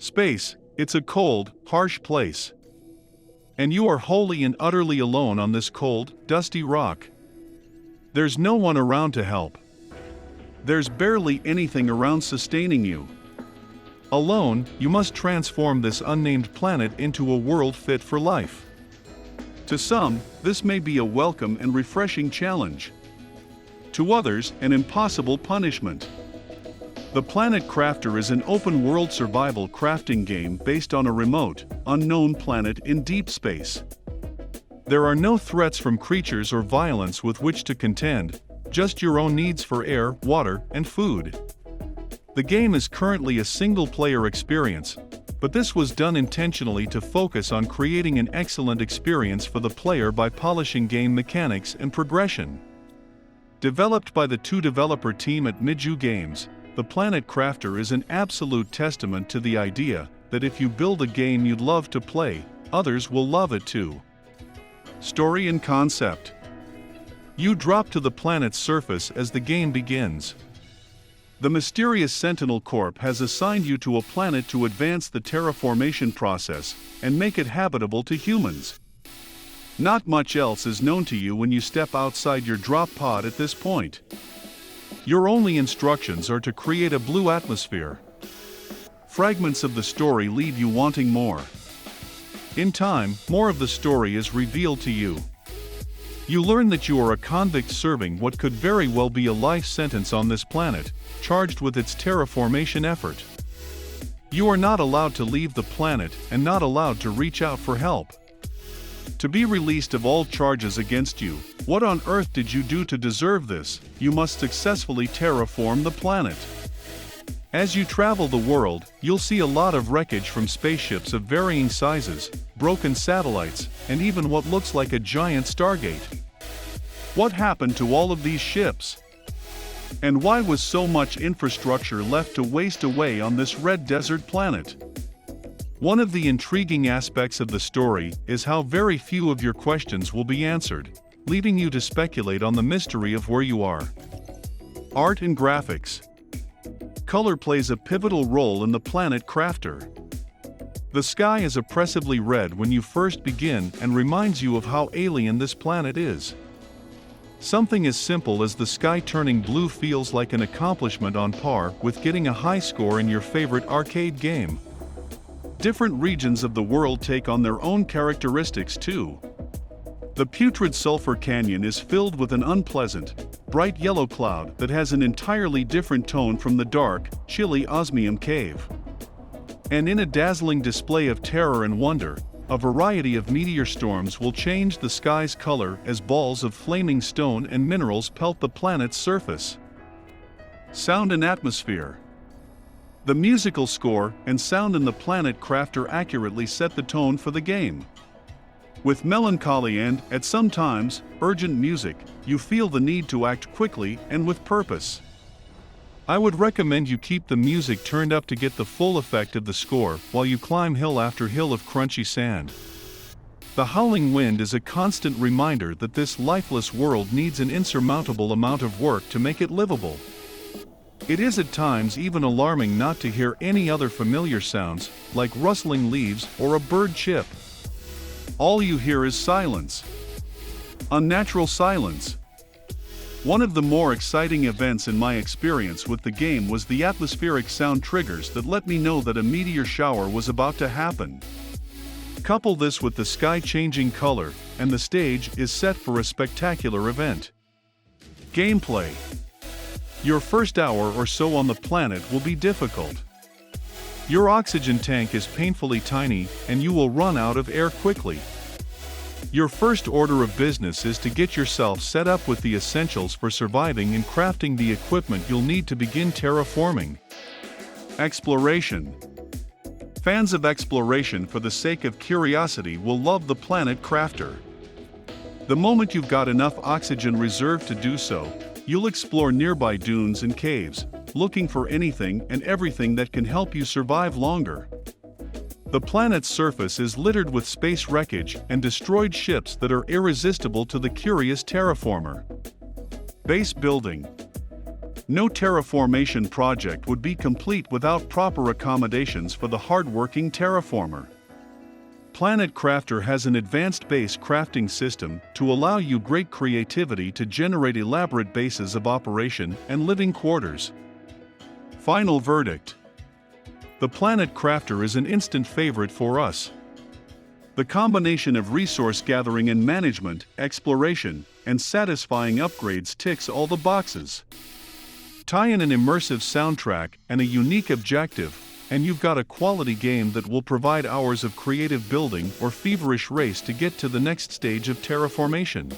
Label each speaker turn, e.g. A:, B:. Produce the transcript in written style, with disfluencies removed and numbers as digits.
A: Space, it's a cold, harsh place. And you are wholly and utterly alone on this cold, dusty rock. There's no one around to help. There's barely anything around sustaining you. Alone, you must transform this unnamed planet into a world fit for life. To some, this may be a welcome and refreshing challenge. To others, an impossible punishment. The Planet Crafter is an open-world survival crafting game based on a remote, unknown planet in deep space. There are no threats from creatures or violence with which to contend, just your own needs for air, water, and food. The game is currently a single-player experience, but this was done intentionally to focus on creating an excellent experience for the player by polishing game mechanics and progression. Developed by the two-developer team at Miju Games, The Planet Crafter is an absolute testament to the idea that if you build a game you'd love to play, others will love it too. Story and concept. You drop to the planet's surface as the game begins. The mysterious Sentinel Corp has assigned you to a planet to advance the terraformation process and make it habitable to humans. Not much else is known to you when you step outside your drop pod at this point. Your only instructions are to create a blue atmosphere. Fragments of the story leave you wanting more. In time, more of the story is revealed to you. You learn that you are a convict serving what could very well be a life sentence on this planet, charged with its terraformation effort. You are not allowed to leave the planet and not allowed to reach out for help. To be released of all charges against you, what on earth did you do to deserve this? You must successfully terraform the planet. As you travel the world, you'll see a lot of wreckage from spaceships of varying sizes, broken satellites, and even what looks like a giant Stargate. What happened to all of these ships? And why was so much infrastructure left to waste away on this red desert planet? One of the intriguing aspects of the story is how very few of your questions will be answered, leaving you to speculate on the mystery of where you are. Art and graphics. Color plays a pivotal role in the Planet Crafter. The sky is oppressively red when you first begin and reminds you of how alien this planet is. Something as simple as the sky turning blue feels like an accomplishment on par with getting a high score in your favorite arcade game. Different regions of the world take on their own characteristics too. The Putrid Sulfur Canyon is filled with an unpleasant, bright yellow cloud that has an entirely different tone from the dark, chilly Osmium Cave. And in a dazzling display of terror and wonder, a variety of meteor storms will change the sky's color as balls of flaming stone and minerals pelt the planet's surface. Sound and atmosphere. The musical score and sound in the Planet Crafter accurately set the tone for the game. With melancholy and, at some times, urgent music, you feel the need to act quickly and with purpose. I would recommend you keep the music turned up to get the full effect of the score while you climb hill after hill of crunchy sand. The howling wind is a constant reminder that this lifeless world needs an insurmountable amount of work to make it livable. It is at times even alarming not to hear any other familiar sounds, like rustling leaves or a bird chip. All you hear is silence. Unnatural silence. One of the more exciting events in my experience with the game was the atmospheric sound triggers that let me know that a meteor shower was about to happen. Couple this with the sky changing color, and the stage is set for a spectacular event. Gameplay. Your first hour or so on the planet will be difficult. Your oxygen tank is painfully tiny, and you will run out of air quickly. Your first order of business is to get yourself set up with the essentials for surviving and crafting the equipment you'll need to begin terraforming. Exploration. Fans of exploration for the sake of curiosity will love the Planet Crafter. The moment you've got enough oxygen reserve to do so, you'll explore nearby dunes and caves, looking for anything and everything that can help you survive longer. The planet's surface is littered with space wreckage and destroyed ships that are irresistible to the curious terraformer. Base building. No terraformation project would be complete without proper accommodations for the hard-working terraformer. Planet Crafter has an advanced base crafting system to allow you great creativity to generate elaborate bases of operation and living quarters. Final verdict. The Planet Crafter is an instant favorite for us. The combination of resource gathering and management, exploration, and satisfying upgrades ticks all the boxes. Tie in an immersive soundtrack and a unique objective, and you've got a quality game that will provide hours of creative building or feverish race to get to the next stage of terraformation.